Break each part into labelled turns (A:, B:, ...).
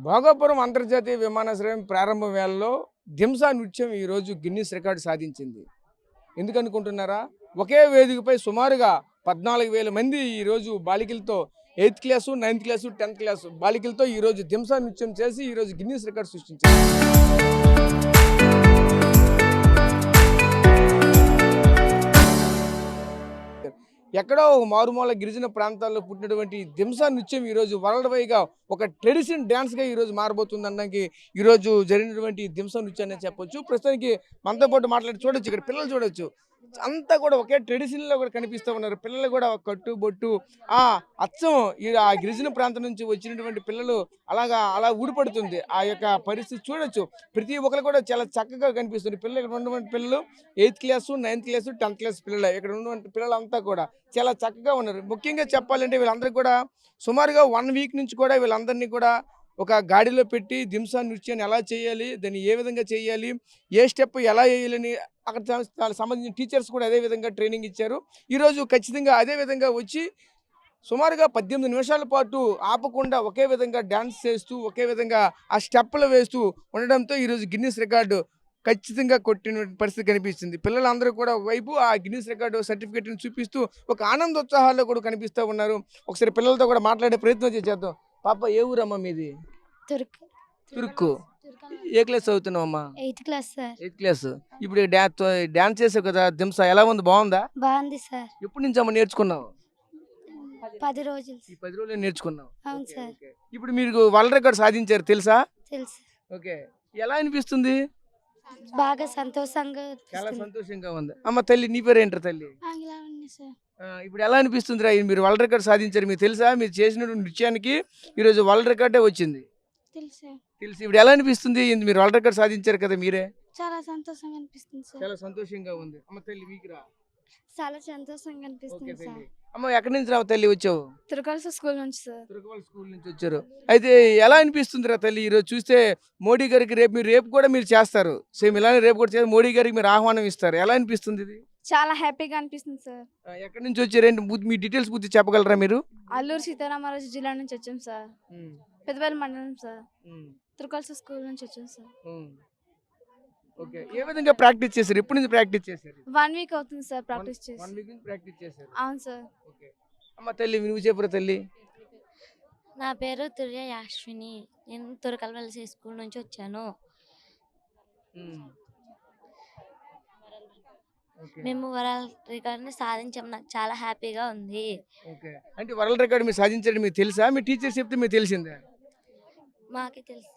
A: భోగాపురం అంతర్జాతీయ విమానాశ్రయం ప్రారంభ వేళలో దింసా నృత్యం ఈరోజు గిన్నిస్ రికార్డు సాధించింది. ఎందుకనుకుంటున్నారా? ఒకే వేదికపై సుమారుగా 14,000 మంది ఈరోజు బాలికలతో 8th class, 9th class, 10th class బాలికలతో ఈరోజు దింసా నృత్యం చేసి ఈరోజు గిన్నిస్ రికార్డు సృష్టించారు. ఎక్కడో ఒక మారుమూల గిరిజన ప్రాంతాల్లో పుట్టినటువంటి దింసా నృత్యం ఈరోజు వరల్డ్ వైడ్గా ఒక ట్రెడిషన్ డ్యాన్స్గా ఈరోజు మారబోతుంది అనడానికి ఈరోజు జరిగినటువంటి దింసా నృత్యాన్ని చెప్పొచ్చు. ప్రస్తుతానికి మనతో పాటు మాట్లాడి చూడొచ్చు, ఇక్కడ పిల్లలు చూడొచ్చు, అంతా కూడా ఒకే ట్రెడిషన్లో కూడా కనిపిస్తూ ఉన్నారు. పిల్లలు కూడా కట్టు బొట్టు అచ్చం ఆ గిరిజన ప్రాంతం నుంచి వచ్చినటువంటి పిల్లలు అలా ఊడిపడుతుంది. ఆ యొక్క పరిస్థితి చూడొచ్చు. ప్రతి ఒక్కరు కూడా చాలా చక్కగా కనిపిస్తుంది. పిల్లలు ఇక్కడ ఉన్నటువంటి పిల్లలు 8th class, 9th class, 10th class పిల్లలు ఇక్కడ ఉన్నటువంటి పిల్లలంతా కూడా చాలా చక్కగా ఉన్నారు. ముఖ్యంగా చెప్పాలంటే వీళ్ళందరూ కూడా సుమారుగా 1 వీక్ నుంచి కూడా వీళ్ళందరినీ కూడా ఒక గాడిలో పెట్టి దింసా నృత్యాన్ని ఎలా చేయాలి, దాన్ని ఏ విధంగా చేయాలి, ఏ స్టెప్ ఎలా వేయాలని అక్కడ సంబంధించిన టీచర్స్ కూడా అదే విధంగా ట్రైనింగ్ ఇచ్చారు. ఈరోజు ఖచ్చితంగా అదే విధంగా వచ్చి సుమారుగా 18 నిమిషాల పాటు ఆపకుండా ఒకే విధంగా డ్యాన్స్ చేస్తూ ఒకే విధంగా ఆ స్టెప్పులు వేస్తూ ఉండడంతో ఈరోజు గిన్నిస్ రికార్డు ఖచ్చితంగా కొట్టిన పరిస్థితి కనిపిస్తుంది. పిల్లలందరూ కూడా ఒకవైపు ఆ గిన్నిస్ రికార్డు సర్టిఫికేట్ని చూపిస్తూ ఒక ఆనందోత్సాహాల్లో కూడా కనిపిస్తూ ఉన్నారు. ఒకసారి పిల్లలతో కూడా మాట్లాడే ప్రయత్నం చేద్దాం. పాప ఏ ఊరమ్మా మీది? తురుక్కు. ఏ క్లాస్ చదువుతున్నావమ్మా?
B: 8th class sir.
A: 8th class. ఇప్పుడు డాన్స్ చేసావు కదా, దింసా ఎలా ఉంది? బాగుందా?
B: బాగుంది సార్.
A: ఎప్పటి నుంచి అమ్మ నేర్చుకున్నావు?
B: 10 రోజులు.
A: ఈ 10 రోజులు నేర్చుకున్నావు.
B: అవును సార్.
A: ఇప్పుడు మీరు వరల్డ్ రికార్డ్ సాధించారు తెలుసా?
B: తెలుసు.
A: ఓకే, ఎలా అనిపిస్తుంది?
B: బాగా సంతోషంగా
A: చాలా సంతోషంగా ఉంది. అమ్మ తల్లి, నీ పేరు ఏంటారు తల్లి?
B: సార్.
A: ఇప్పుడు ఎలా అనిపిస్తుంది? మీరు వరల్డ్ రికార్డ్ సాధించారు, మీకు తెలుసా? మీరు చేసిన నృత్యానికి ఈరోజు వరల్డ్ రికార్డే వచ్చింది. తెలుసు. ఇప్పుడు ఎలా అనిపిస్తుంది? మీరు వరల్డ్ రికార్డ్ సాధించారు కదా మీరే.
B: చాలా సంతోషంగా అనిపిస్తుంది సార్.
A: చాలా సంతోషంగా ఉంది. అమ్మ తల్లి మీకు రా.
B: చాలా సంతోషంగా అనిపిస్తుంది సార్.
A: అమ్మ ఎక్కడి నుంచి రావు తల్లి వచ్చావు?
B: తిరుకల్స స్కూల్ నుంచి సార్.
A: తిరుకల్ స్కూల్ నుంచి వచ్చారు. అయితే ఎలా అనిపిస్తుంది రా తల్లి ఈరోజు చూస్తే? మోడీ గారికి రేపు కూడా మీరు చేస్తారు, సేమ్ ఇలానే రేపు కూడా చేస్తారు, మోడీ గారికి మీరు ఆహ్వానం ఇస్తారు. ఎలా అనిపిస్తుంది ఇది?
B: చాలా హ్యాపీగా అనిపిస్తుంది సార్.
A: ఎక్కడి నుంచి వచ్చారేంటి? మీ డీటెయిల్స్ పూర్తి చెప్పగలరా మీరు?
B: అల్లూరు సీతారామరాజు జిల్లా నుంచి వచ్చాం సార్. పెద్దపల్లి మండలం సార్. తిరుకల్స స్కూల్ నుంచి వచ్చాం సార్.
A: ఓకే, ఏ విధంగా ప్రాక్టీస్ చేశారు? ఎప్పటి నుంచి ప్రాక్టీస్ చేశారు?
B: 1 వీక్ అవుతుంది సార్ ప్రాక్టీస్ చేసి.
A: 1 వీక్ నుంచి ప్రాక్టీస్ చేశారు.
B: అవును సార్.
A: ఓకే అమ్మ తల్లి, నువ్వు చెప్పురా తల్లి.
C: నా పేరు తుర్య యాశ్విని. నేను తురకల్వలసి స్కూల్ నుంచి వచ్చాను. మేము వరల్డ్ రికార్డ్ని సాధించాము. నాకు చాలా హ్యాపీగా ఉంది.
A: ఓకే, అంటే వరల్డ్ రికార్డ్ మీరు సాధించడం మీకు తెలుసా? మీ టీచర్స్ చెప్తే మీకు తెలిసిందా?
C: మాకే తెలుసు.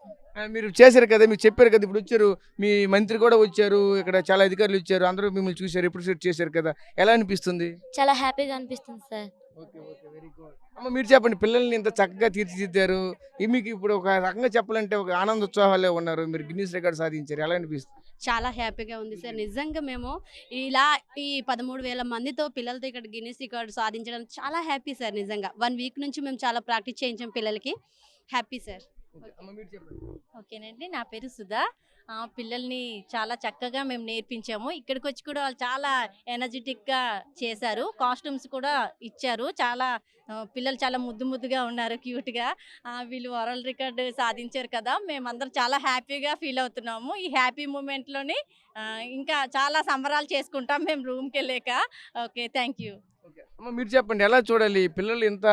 A: మీరు చేశారు కదా, మీరు చెప్పారు కదా, ఇప్పుడు వచ్చారు, మీ మంత్రి కూడా వచ్చారు, ఇక్కడ చాలా అధికారులు వచ్చారు, అందరూ మిమ్మల్ని చూశారు, ఎప్రిషియేట్ చేశారు కదా, ఎలా అనిపిస్తుంది?
C: చాలా హ్యాపీగా అనిపిస్తుంది sir.
A: Okay okay, very good. అమ్మ మీరు చెప్పండి, పిల్లల్ని ఇంత చక్కగా తీర్చిదిద్దారు, మీకు ఇప్పుడు ఒక రకంగా చెప్పాలంటే ఒక ఆనందోత్సాహాలే ఉన్నారు, మీరు గిన్నిస్ రికార్డ్ సాధించారు, ఎలా అనిపిస్తుంది?
D: చాలా హ్యాపీగా ఉంది సార్. నిజంగా మేము ఇలా ఈ 13,000 మందితో పిల్లలతో ఇక్కడ గిన్నిస్ రికార్డు సాధించడం చాలా హ్యాపీ సార్. నిజంగా 1 వీక్ నుంచి మేము చాలా ప్రాక్టీస్ చేయించాం పిల్లలకి. Happy sir.
E: ఓకేనండి, నా పేరు సుధా. పిల్లల్ని చాలా చక్కగా మేము నేర్పించాము. ఇక్కడికి వచ్చి కూడా వాళ్ళు చాలా ఎనర్జెటిక్గా చేశారు. కాస్ట్యూమ్స్ కూడా ఇచ్చారు. చాలా పిల్లలు చాలా ముద్దుగా ఉన్నారు, క్యూట్గా. వీళ్ళు వరల్డ్ రికార్డు సాధించారు కదా, మేమందరం చాలా హ్యాపీగా ఫీల్ అవుతున్నాము. ఈ హ్యాపీ మూమెంట్లోని ఇంకా చాలా సంబరాలు చేసుకుంటాం మేము రూమ్కి వెళ్ళాక. Okay, thank you.
A: అమ్మ మీరు చెప్పండి, ఎలా చూడాలి? పిల్లలు ఇంత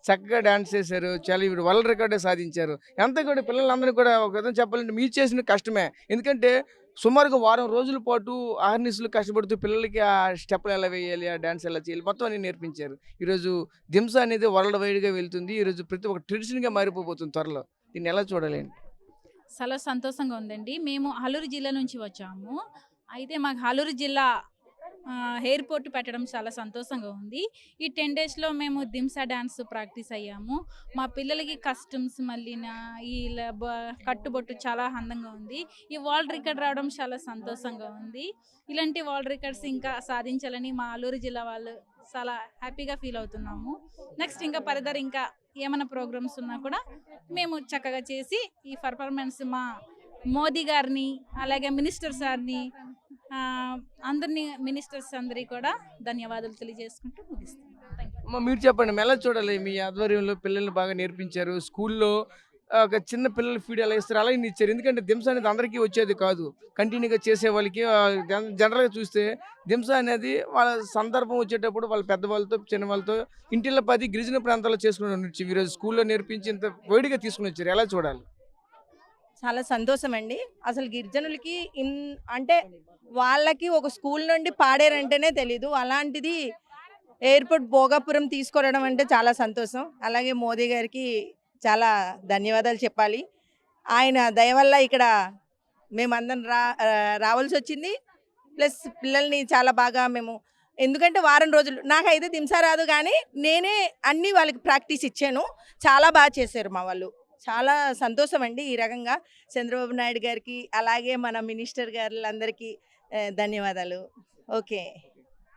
A: చక్కగా డాన్స్ చేశారు, చాలా ఇప్పుడు వరల్డ్ రికార్డే సాధించారు. ఎంత కూడా పిల్లలందరూ కూడా ఒక విధంగా చెప్పాలంటే మీరు చేసిన కష్టమే. ఎందుకంటే సుమారుగా వారం రోజుల పాటు ఆర్నిస్లు కష్టపడుతూ పిల్లలకి ఆ స్టెప్లు ఎలా వేయాలి, ఆ డాన్స్ ఎలా చేయాలి, మొత్తం అన్ని నేర్పించారు. ఈరోజు దింసా అనేది వరల్డ్ వైడ్గా వెళ్తుంది. ఈరోజు ప్రతి ఒక్క ట్రెడిషన్గా మారిపోతుంది త్వరలో. దీన్ని ఎలా చూడాలి?
F: చాలా సంతోషంగా ఉందండి. మేము అల్లూరు జిల్లా నుంచి వచ్చాము. అయితే మాకు అల్లూరు జిల్లా ఎయిర్పోర్ట్ పెట్టడం చాలా సంతోషంగా ఉంది. ఈ 10 డేస్లో మేము దింసా డ్యాన్స్ ప్రాక్టీస్ అయ్యాము. మా పిల్లలకి కస్టమ్స్ మళ్ళీ ఈ కట్టుబొట్టు చాలా అందంగా ఉంది. ఈ వరల్డ్ రికార్డ్ రావడం చాలా సంతోషంగా ఉంది. ఇలాంటి వరల్డ్ రికార్డ్స్ ఇంకా సాధించాలని మా అల్లూరు జిల్లా వాళ్ళు చాలా హ్యాపీగా ఫీల్ అవుతున్నాము. నెక్స్ట్ ఇంకా ఫర్దర్ ఇంకా ఏమైనా ప్రోగ్రామ్స్ ఉన్నా కూడా మేము చక్కగా చేసి ఈ పర్ఫార్మెన్స్ మా మోదీ గారిని అలాగే మినిస్టర్ సార్ని అందరినీ మినిస్టర్స్ అందరికీ కూడా ధన్యవాదాలు తెలియజేసుకుంటూ ముగిస్తున్నాను.
A: మీరు చెప్పండి, ఎలా చూడాలి? మీ ఆధ్వర్యంలో పిల్లల్ని బాగా నేర్పించారు, స్కూల్లో ఒక చిన్న పిల్లల ఫీడ్ ఎలా ఇస్తారు అలా ఇన్ని ఇచ్చారు. ఎందుకంటే దింస అనేది అందరికీ వచ్చేది కాదు. కంటిన్యూగా చేసే వాళ్ళకి జనరల్‌గా చూస్తే దింస అనేది వాళ్ళ సందర్భం వచ్చేటప్పుడు వాళ్ళ పెద్దవాళ్ళతో, చిన్నవాళ్ళతో ఇంటిల్ల పది గిరిజన ప్రాంతాల్లో చేసుకునే నృత్యం ఈరోజు స్కూల్‌లో నేర్పించి ఇంత వేడిగా తీసుకొని వచ్చారు. ఎలా చూడాలి?
G: చాలా సంతోషం అండి. అసలు గిరిజనులకి అంటే వాళ్ళకి ఒక స్కూల్ నుండి పాడారంటేనే తెలీదు. అలాంటిది ఎయిర్‌పోర్ట్ భోగాపురం తీసుకురావడం అంటే చాలా సంతోషం. అలాగే మోదీ గారికి చాలా ధన్యవాదాలు చెప్పాలి. ఆయన దయ వల్ల ఇక్కడ మేమందరం రావాల్సొచ్చింది. ప్లస్ పిల్లల్ని చాలా బాగా మేము ఎందుకంటే వారం రోజులు నాకైతే దింస రాదు కానీ నేనే అన్నీ వాళ్ళకి ప్రాక్టీస్ ఇచ్చాను. చాలా బాగా చేశారు మా వాళ్ళు. చాలా సంతోషం అండి. ఈ రకంగా చంద్రబాబు నాయుడు గారికి అలాగే మన మినిస్టర్ గారులందరికీ ధన్యవాదాలు. ఓకే.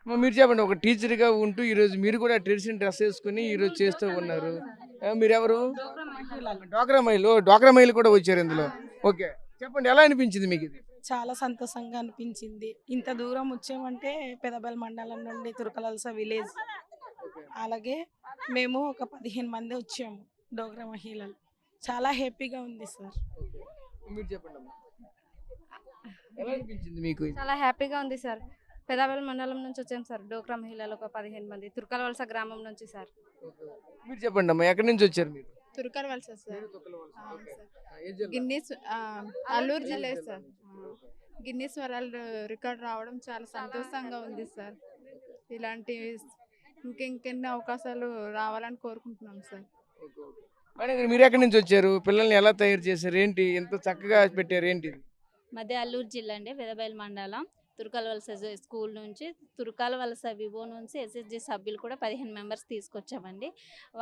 A: మీరు చెప్పండి, ఒక టీచర్‌గా ఉంటూ ఈరోజు మీరు కూడా ట్రెడిషనల్ డ్రెస్ వేసుకొని ఈరోజు చేస్తూ ఉన్నారు. మీరెవరు? డ్వాక్రా మహిళలు కూడా వచ్చారు ఇందులో. ఓకే, చెప్పండి ఎలా అనిపించింది మీకు ఇది?
H: చాలా సంతోషంగా అనిపించింది. ఇంత దూరం వచ్చామంటే పెదబెల్ మండలం నుండి తురకలల్స విలేజ్. అలాగే మేము ఒక 15 మంది వచ్చాము డోగ్రా మహిళలు. చాలా హ్యాపీగా ఉంది సార్.
A: మీరు చెప్పండి అమ్మా. ఎలా అనిపించింది మీకు ఇది?
B: చాలా హ్యాపీగా ఉంది సార్. పెదాబెల్ మండలం నుంచి వచ్చాం సార్. డోక్రా మహిళలు ఒక 15 మంది తుర్కలవలస గ్రామం నుంచి సార్.
A: మీరు చెప్పండి అమ్మా, ఎక్కడి నుంచి వచ్చారు మీరు?
I: తుర్కల్ వలస సార్.
A: మీరు తొక్కలవలస. ఓకే.
I: ఏం జిల్లా? గిన్నీస్ అల్లూరు జిల్లా సార్. గిన్నీస్ వరల్డ్ రికార్డ్ రావడం చాలా సంతోషంగా ఉంది సార్. ఇలాంటి ఇంకెన్ని అవకాశాలు రావాలని కోరుకుంటున్నాం సార్.
A: మేడం మీరు ఎక్కడి నుంచి వచ్చారు? పిల్లల్ని ఎలా తయారు చేశారు? ఏంటి ఎంత చక్కగా పెట్టారు? ఏంటి?
E: మధ్య అల్లూరు జిల్లా అండి, పెదబయలు మండలం, తురకాల వలస స్కూల్ నుంచి, తురకాల వలస వివో నుంచి ఎస్ఎస్జి సభ్యులు కూడా 15 మెంబర్స్ తీసుకొచ్చామండి.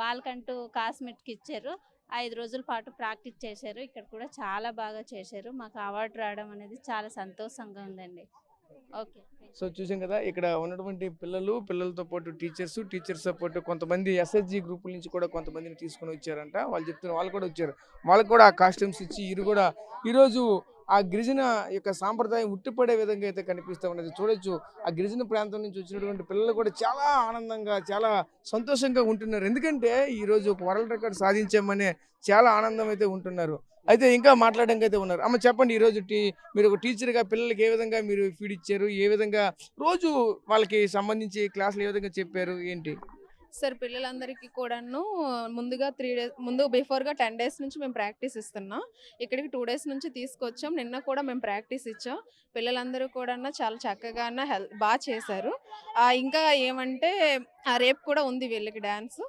E: వాళ్ళకంటూ కాస్మెటిక్ ఇచ్చారు. 5 రోజుల పాటు ప్రాక్టీస్ చేశారు. ఇక్కడ కూడా చాలా బాగా చేశారు. మాకు అవార్డు రావడం అనేది చాలా సంతోషంగా ఉందండి. ఓకే.
A: సో చూసాం కదా, ఇక్కడ ఉన్నటువంటి పిల్లలతో పాటు టీచర్స్తో పాటు కొంతమంది ఎస్ఎస్జి గ్రూపుల నుంచి కూడా కొంతమందిని తీసుకొని వచ్చారంట. వాళ్ళు చెప్తున్నారు వాళ్ళు కూడా వచ్చారు. వాళ్ళకు కూడా ఆ కాస్ట్యూమ్స్ ఇచ్చి ఈరోజు ఆ గిరిజన యొక్క సాంప్రదాయం ఉట్టిపడే విధంగా అయితే కనిపిస్తూ ఉన్నది. చూడొచ్చు, ఆ గిరిజన ప్రాంతం నుంచి వచ్చినటువంటి పిల్లలు కూడా చాలా ఆనందంగా చాలా సంతోషంగా ఉంటున్నారు. ఎందుకంటే ఈరోజు ఒక వరల్డ్ రికార్డ్ సాధించామనే చాలా ఆనందం అయితే ఉంటున్నారు. అయితే ఇంకా మాట్లాడడానికి అయితే ఉన్నారు. అమ్మ చెప్పండి, ఈరోజు మీరు ఒక టీచర్గా పిల్లలకి ఏ విధంగా మీరు ఫీడ్ ఇచ్చారు? ఏ విధంగా రోజు వాళ్ళకి సంబంధించి క్లాసులు ఏ విధంగా చెప్పారు? ఏంటి
I: సార్, పిల్లలందరికీ కూడాను ముందుగా 3 డేస్ ముందు బిఫోర్గా 10 డేస్ నుంచి మేము ప్రాక్టీస్ ఇస్తున్నాం. ఇక్కడికి 2 డేస్ నుంచి తీసుకొచ్చాం. నిన్న కూడా మేము ప్రాక్టీస్ ఇచ్చాం. పిల్లలందరూ కూడా చాలా చక్కగా బాగా చేశారు. ఇంకా ఏమంటే రేపు కూడా ఉంది వీళ్ళకి డ్యాన్స్.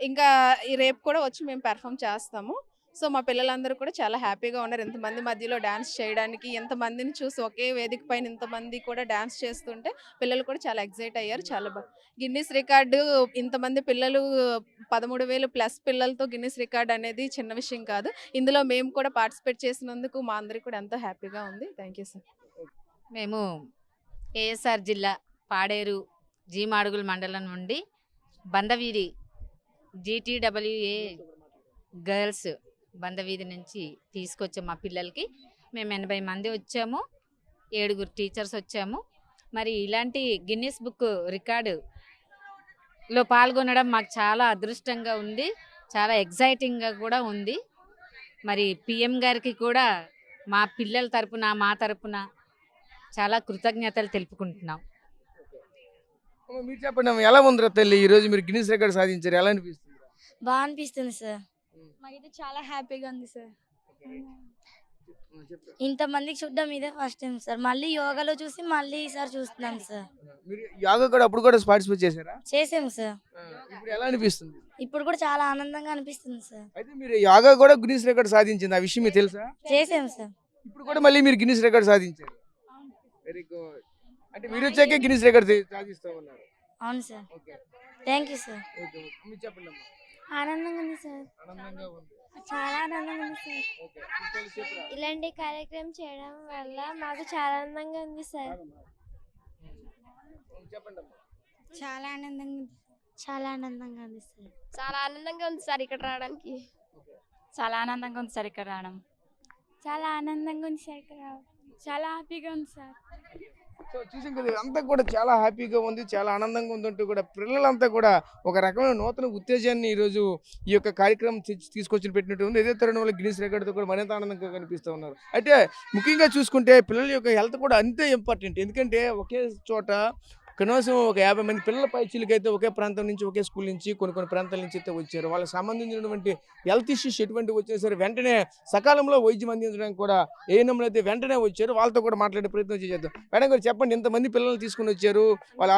I: ఇంకా ఈ రేపు కూడా వచ్చి మేము పెర్ఫామ్ చేస్తాము. సో మా పిల్లలందరూ కూడా చాలా హ్యాపీగా ఉన్నారు. ఇంతమంది మధ్యలో డ్యాన్స్ చేయడానికి, ఎంతమందిని చూసి ఒకే వేదిక పైన ఇంతమంది కూడా డ్యాన్స్ చేస్తుంటే పిల్లలు కూడా చాలా ఎగ్జైట్ అయ్యారు. చాలా బాగా గిన్నీస్ రికార్డు, ఇంతమంది పిల్లలు 13,000 ప్లస్ పిల్లలతో గిన్నీస్ రికార్డ్ అనేది చిన్న విషయం కాదు. ఇందులో మేము కూడా పార్టిసిపేట్ చేసినందుకు మా అందరికీ కూడా ఎంతో హ్యాపీగా ఉంది. Thank you sir.
J: మేము ఏఎస్ఆర్ జిల్లా పాడేరు జీమాడుగుల మండలం నుండి బందవీధి GTWA గర్ల్స్ బందవీధి నుంచి తీసుకొచ్చాము. మా పిల్లలకి మేము 80 మంది వచ్చాము. 7 టీచర్స్ వచ్చాము. మరి ఇలాంటి గిన్నీస్ బుక్ రికార్డులో పాల్గొనడం మాకు చాలా అదృష్టంగా ఉంది. చాలా ఎగ్జైటింగ్గా కూడా ఉంది. మరి PM గారికి కూడా మా పిల్లల తరపున మా తరపున చాలా కృతజ్ఞతలు తెలుపుకుంటున్నాం.
A: మీరు చెప్పండి అమ్మ, ఎలా ఉందిరా తల్లి? ఈరోజు మీరు గిన్నీస్ రికార్డ్ సాధించారు, ఎలా అనిపిస్తుంది?
C: బాగా అనిపిస్తుంది సార్.
B: మాకైతే చాలా హ్యాపీగా ఉంది సార్.
C: ఇంతమందికి చూడడం ఇదే ఫస్ట్ టైం సార్. మళ్ళీ యోగాలో చూసి మళ్ళీ ఈసారి చూస్తున్నాం సార్.
A: మీరు యోగా కూడా అప్పుడు కూడా పార్టిసిపేట్ చేశారా?
C: చేసాం సార్.
A: ఇప్పుడు ఎలా అనిపిస్తుంది?
C: ఇప్పుడు కూడా చాలా ఆనందంగా అనిపిస్తుంది సార్.
A: అయితే మీరు యోగా కూడా గిన్నీస్ రికార్డ్ సాధించింది, ఆ విషయం మీకు తెలుసా?
C: చేసాం సార్.
A: ఇప్పుడు కూడా మళ్ళీ మీరు గిన్నీస్ రికార్డ్ సాధించారు. Very good. అంటే మీరు వచ్చాకే గిన్నీస్ రికార్డ్ సాధిస్తూ ఉన్నారు.
C: అవును sir.
A: Okay,
C: thank you sir.
A: Okay. మీరు చెప్పండి అమ్మా.
B: ఆనందంగా ఉంది సార్.
A: ఆనందంగా ఉంది.
B: చాలా ఆనందంగా ఉంది సార్.
A: ఓకే, మీరు చెప్పరా?
B: ఇలాంటి కార్యక్రమం చేయడం వల్ల మాకు చాలా ఆనందంగా ఉంది సార్.
A: చెప్పండి అమ్మా.
B: చాలా ఆనందంగా ఉంది. చాలా ఆనందంగా ఉంది సార్.
C: చాలా ఆనందంగా ఉంది సార్ ఇక్కడ రావడానికి.
B: చాలా ఆనందంగా ఉంది సార్ ఇక్కడ రావడం. చాలా ఆనందంగా ఉంది సార్ ఇక్కడ రావడం. చాలా హ్యాపీగా ఉంది సార్.
A: సో చూసాం కదా అంతా కూడా చాలా హ్యాపీగా ఉంది, చాలా ఆనందంగా ఉందంటూ కూడా పిల్లలంతా కూడా ఒక రకమైన నూతన ఉత్తేజాన్ని ఈరోజు ఈ యొక్క కార్యక్రమం తీసుకొచ్చి పెట్టినట్టు ఉంది. ఇదే తరుణంలో గిన్నిస్ రికార్డుతో కూడా మరింత ఆనందంగా కనిపిస్తూ ఉన్నారు. అయితే ముఖ్యంగా చూసుకుంటే పిల్లల యొక్క హెల్త్ కూడా అంతే ఇంపార్టెంట్. ఎందుకంటే ఒకే చోట కనీసం ఒక 50 మంది పిల్లల పైచీలకి అయితే ఒకే ప్రాంతం నుంచి ఒకే స్కూల్ నుంచి కొన్ని ప్రాంతాల నుంచి అయితే వచ్చారు. వాళ్ళకి సంబంధించినటువంటి హెల్త్ ఇష్యూస్ ఎటువంటివి వచ్చినా సరే వెంటనే సకాలంలో వైద్యం అందించడానికి కూడా ఏఎన్ఎంలు అయితే వెంటనే వచ్చారు. వాళ్ళతో కూడా మాట్లాడే ప్రయత్నం చేద్దాం. మేడం గారు చెప్పండి, ఇంతమంది పిల్లల్ని తీసుకుని వచ్చారు, వాళ్ళ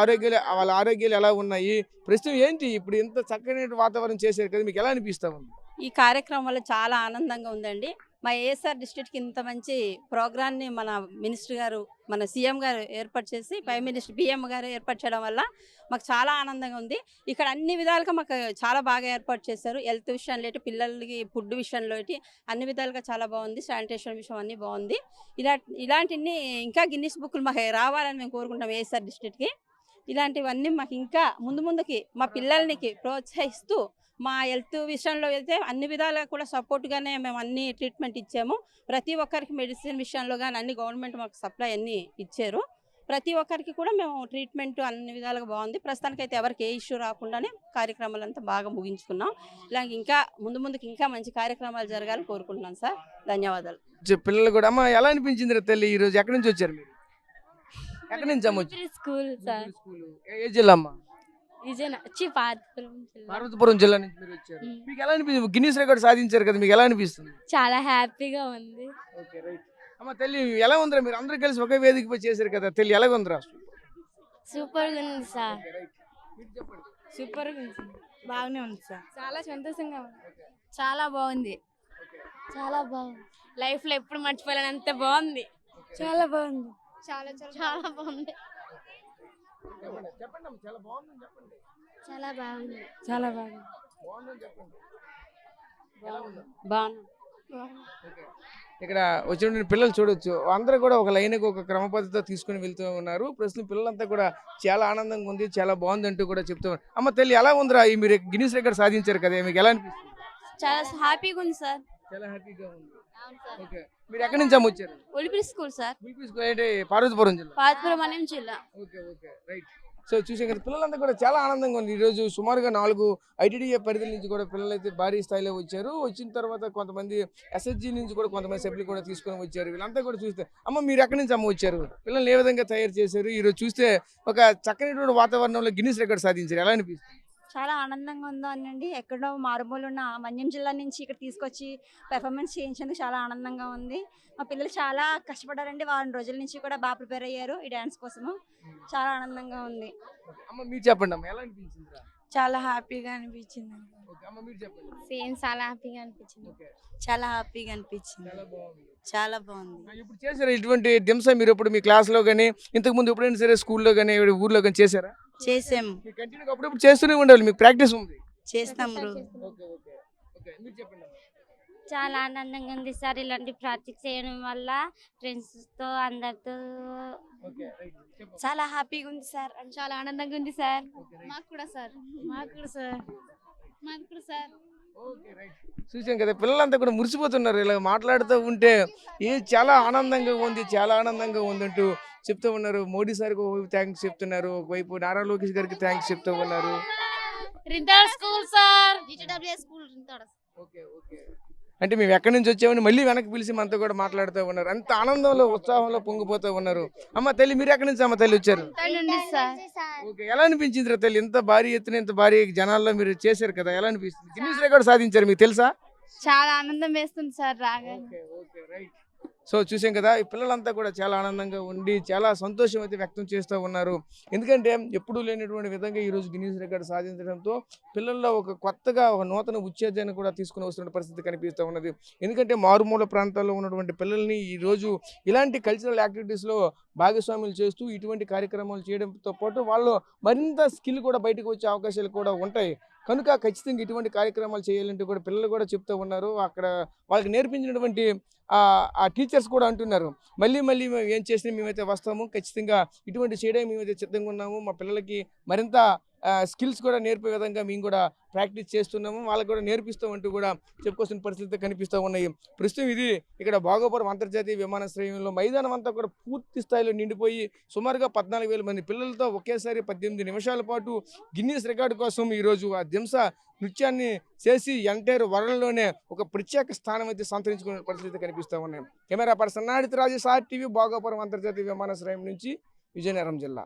A: ఆరోగ్యాలు ఎలా ఉన్నాయి, ప్రస్తుతం ఏంటి ఇప్పుడు ఇంత చక్కని వాతావరణం చేశారు కదా, మీకు ఎలా అనిపిస్తా ఉంది?
K: ఈ కార్యక్రమం వల్ల చాలా ఆనందంగా ఉందండి. మా ఏఎస్ఆర్ డిస్ట్రిక్ట్కి ఇంత మంచి ప్రోగ్రామ్ని మన మినిస్టర్ గారు, మన సీఎం గారు ఏర్పాటు చేసి, ప్రైమ్ మినిస్టర్ పిఎం గారు ఏర్పాటు చేయడం వల్ల మాకు చాలా ఆనందంగా ఉంది. ఇక్కడ అన్ని విధాలుగా మాకు చాలా బాగా ఏర్పాటు చేశారు. హెల్త్ విషయంలో ఏంటి, పిల్లలకి ఫుడ్ విషయంలో ఏంటి, అన్ని విధాలుగా చాలా బాగుంది. శానిటేషన్ విషయం అన్నీ బాగుంది. ఇలాంటివన్నీ ఇంకా గిన్నిస్ బుక్లు మాకు రావాలని మేము కోరుకుంటాం ఏఎస్ఆర్ డిస్ట్రిక్ట్కి. ఇలాంటివన్నీ మాకు ఇంకా ముందుకి మా పిల్లలకి ప్రోత్సహిస్తూ మా హెల్త్ విషయంలో అయితే అన్ని విధాలుగా కూడా సపోర్ట్గానే మేము అన్ని ట్రీట్మెంట్ ఇచ్చాము. ప్రతి ఒక్కరికి మెడిసిన్ విషయంలో కానీ అన్ని గవర్నమెంట్ మాకు సప్లై అన్నీ ఇచ్చారు. ప్రతి ఒక్కరికి కూడా మేము ట్రీట్మెంట్ అన్ని విధాలుగా బాగుంది. ప్రస్తుతానికైతే ఎవరికి ఏ ఇష్యూ రాకుండానే కార్యక్రమాలంతా బాగా ముగించుకున్నాం. ఇలా ఇంకా ముందుకి ఇంకా మంచి కార్యక్రమాలు జరగాలని కోరుకుంటున్నాను సార్. ధన్యవాదాలు.
A: పిల్లలు కూడా అమ్మ ఎలా అనిపించింది తల్లి ఈరోజు? ఎక్కడి నుంచి వచ్చారు మీరు? ఎక్కడి నుంచి అమ్మ?
C: School sir.
A: ఏ జిల్లా అమ్మ? పార్వతీపురం జిల్లా నుంచి మీరు వచ్చారు. మీకు ఎలా అనిపిస్తుంది? గిన్నిస్ రికార్డ్ సాధించారు కదా, మీకు ఎలా అనిపిస్తుంది?
C: చాలా హ్యాపీగా ఉంది.
A: Okay right. అమ్మ తల్లి ఎలా ఉందిరా, మీరు అందరూ కలిసి ఒకే వేదికపై చేశారు కదా, తల్లి ఎలా ఉందిరా?
C: సూపర్ గా ఉంది సార్.
G: సూపర్ గా ఉంది, బాగానే ఉంది సార్.
B: చాలా సంతోషంగా ఉంది.
C: చాలా బాగుంది.
B: చాలా బాగుంది.
C: లైఫ్ లో ఎప్పుడు మర్చిపోలేనంత బాగుంది.
B: చాలా బాగుంది.
C: చాలా చాలా బాగుంది.
A: చెప్పండి అమ్మ, చాలా బాగుందని చెప్పండి.
B: చాలా బాగుంది.
G: చాలా బాగుంది.
A: బాగుందని చెప్పండి.
K: బాగుంది.
A: ఓకే. ఇక్కడ వచ్చిన పిల్లలు చూడొచ్చు, అందరూ కూడా ఒక లైన్కి ఒక క్రమ పద్ధతితో తీసుకుని వెళ్తూ ఉన్నారు. ప్రస్తుతం పిల్లలంతా కూడా చాలా ఆనందంగా ఉంది, చాలా బాగుంది అంటూ కూడా చెప్తూ ఉన్నారు. అమ్మ తల్లి ఎలా ఉందిరా, ఈ మీరు గిన్నిస్ రికార్డ్ సాధించారు కదా, మీకు ఎలా అనిపిస్తుంది?
C: చాలా హ్యాపీగా ఉంది సార్.
A: చాలా హ్యాపీగా ఉంది. ఓకే. మీరు ఎక్కడి నుంచి అమ్మ వచ్చారు?
C: ఒలిపిరి స్కూల్ సార్.
A: అంటే పార్వతీపురం జిల్లా.
C: పార్వతీపురం జిల్లా.
A: Okay okay right. సో చూసే కదా పిల్లలంతా కూడా చాలా ఆనందంగా ఉంది. ఈరోజు సుమారుగా 4 ఐటీడీఏ పరిధుల నుంచి కూడా పిల్లలు అయితే భారీ స్థాయిలో వచ్చారు. వచ్చిన తర్వాత కొంతమంది ఎస్ఎస్జీ నుంచి కూడా కొంతమంది సభ్యులు కూడా తీసుకొని వచ్చారు. వీళ్ళంతా కూడా చూస్తే అమ్మ మీరు ఎక్కడి నుంచి అమ్మ వచ్చారు? పిల్లల్ని ఏ విధంగా తయారు చేశారు? ఈరోజు చూస్తే ఒక చక్కనటువంటి వాతావరణంలో గిన్నిస్ రికార్డ్ సాధించారు, ఎలా అనిపిస్తుంది?
L: చాలా ఆనందంగా ఉందో అనండి. ఎక్కడో మారుమూల ఉన్న మన్యం జిల్లా నుంచి ఇక్కడ తీసుకొచ్చి పెర్ఫార్మెన్స్ చేయించేందుకు చాలా ఆనందంగా ఉంది. మా పిల్లలు చాలా కష్టపడారండి. వారం రోజుల నుంచి కూడా బాగా ప్రిపేర్ అయ్యారు ఈ డ్యాన్స్ కోసము. చాలా ఆనందంగా ఉంది.
A: అమ్మ మీరు చెప్పండి అమ్మ, ఎలా అనిపించింది?
G: చాలా హ్యాపీగా అనిపించింది.
A: అమ్మ మీరు చెప్పండి.
C: సేమ్ చాలా హ్యాపీగా అనిపించింది.
G: చాలా హ్యాపీగా అనిపించింది.
A: చాలా బాగుంది.
G: చాలా బాగుంది.
A: ఇప్పుడు చేశారా ఇటువంటి దింస మీరు ఇప్పుడు మీ క్లాస్లో కానీ ఇంతకు ముందు ఎప్పుడైనా సరే స్కూల్లో కానీ ఊర్లో కానీ చేశారా?
G: చేసాము.
A: కంటిన్యూగా అప్పుడప్పుడు చేస్తూనే ఉండాలి, మీకు ప్రాక్టీస్ ఉంది.
G: చేస్తాం.
A: ఓకే ఓకే ఓకే మీరు చెప్పండి.
C: చాలా ఆనందంగా ఉంది సార్. ఇలాంటి ప్రాక్టీస్ చేయడం వల్ల ఫ్రెండ్స్ తో అందరితో
L: చాలా హ్యాపీగా ఉంది సార్.
B: చాలా ఆనందంగా ఉంది సార్.
C: మాకు కూడా సార్.
B: మాకు కూడా సార్.
C: మాకు కూడా సార్.
A: చూసాం కదా పిల్లలంతా కూడా మురిసిపోతున్నారు ఇలా మాట్లాడుతూ ఉంటే. చాలా ఆనందంగా ఉంది, చాలా ఆనందంగా ఉందంటూ చెప్తూ ఉన్నారు. మోడీ సార్కి ఒకవైపు థ్యాంక్స్ చెప్తున్నారు, ఒకవైపు నారా లోకేష్ గారికి థ్యాంక్స్ చెప్తూ ఉన్నారు.
C: School sir.
A: ఓకే ఓకే అంటే మేము ఎక్కడి నుంచి వచ్చామని మళ్ళీ వెనక్కి పిలిచి మనతో కూడా మాట్లాడుతూ ఉన్నారు. అంత ఆనందంలో ఉత్సాహంలో పొంగిపోతూ ఉన్నారు. అమ్మ తల్లి మీరు ఎక్కడి నుంచి అమ్మ తల్లి వచ్చారు? ఓకే. ఎలా అనిపించింది రా తల్లి, ఇంత భారీ ఎత్తున ఇంత భారీ జనాల్లో మీరు చేశారు కదా, ఎలా అనిపిస్తుంది? గిన్నిస్ రికార్డ్ సాధించారు, మీకు తెలుసా?
B: చాలా ఆనందం వేస్తుంది సార్ రాగానే.
A: Okay right. సో చూసాం కదా ఈ పిల్లలంతా కూడా చాలా ఆనందంగా ఉండి చాలా సంతోషం అయితే వ్యక్తం చేస్తూ ఉన్నారు. ఎందుకంటే ఎప్పుడూ లేనటువంటి విధంగా ఈరోజు గిన్నిస్ రికార్డ్ సాధించడంతో పిల్లల్లో ఒక కొత్తగా ఒక నూతన ఉత్తేజాన్ని కూడా తీసుకుని వస్తున్న పరిస్థితి కనిపిస్తూ ఉన్నది. ఎందుకంటే మారుమూల ప్రాంతాల్లో ఉన్నటువంటి పిల్లల్ని ఈరోజు ఇలాంటి కల్చరల్ యాక్టివిటీస్లో భాగస్వాములు చేస్తూ ఇటువంటి కార్యక్రమాలు చేయడంతో పాటు వాళ్ళు మరింత స్కిల్ కూడా బయటకు వచ్చే అవకాశాలు కూడా ఉంటాయి. కనుక ఖచ్చితంగా ఇటువంటి కార్యక్రమాలు చేయాలంటే కూడా పిల్లలు కూడా చెప్తూ ఉన్నారు. అక్కడ వాళ్ళకి నేర్పించినటువంటి ఆ టీచర్స్ కూడా అంటున్నారు, మళ్ళీ మేము ఏం చేసినా మేమైతే వస్తాము, ఖచ్చితంగా ఇటువంటి చేయడానికి మేమైతే సిద్ధంగా ఉన్నాము, మా పిల్లలకి మరింత స్కిల్స్ కూడా నేర్పే విధంగా మేము కూడా ప్రాక్టీస్ చేస్తున్నాము, వాళ్ళకు కూడా నేర్పిస్తామంటూ కూడా చెప్పుకోవాల్సిన పరిస్థితి కనిపిస్తూ ఉన్నాయి. ప్రస్తుతం ఇది ఇక్కడ భోగాపురం అంతర్జాతీయ విమానాశ్రయంలో మైదానం అంతా కూడా పూర్తి స్థాయిలో నిండిపోయి సుమారుగా 14,000 మంది పిల్లలతో ఒకేసారి 18 నిమిషాల పాటు గిన్నీస్ రికార్డు కోసం ఈరోజు ఆ దింస నృత్యాన్ని చేసి ఎంటైర్ వరల్డ్లోనే ఒక ప్రత్యేక స్థానం అయితే సంతరించుకునే పరిస్థితి కనిపిస్తూ ఉన్నాయి. కెమెరా పర్సన్ నాడిత రాజేష్, RTV, భోగాపురం అంతర్జాతీయ విమానాశ్రయం నుంచి, విజయనగరం జిల్లా.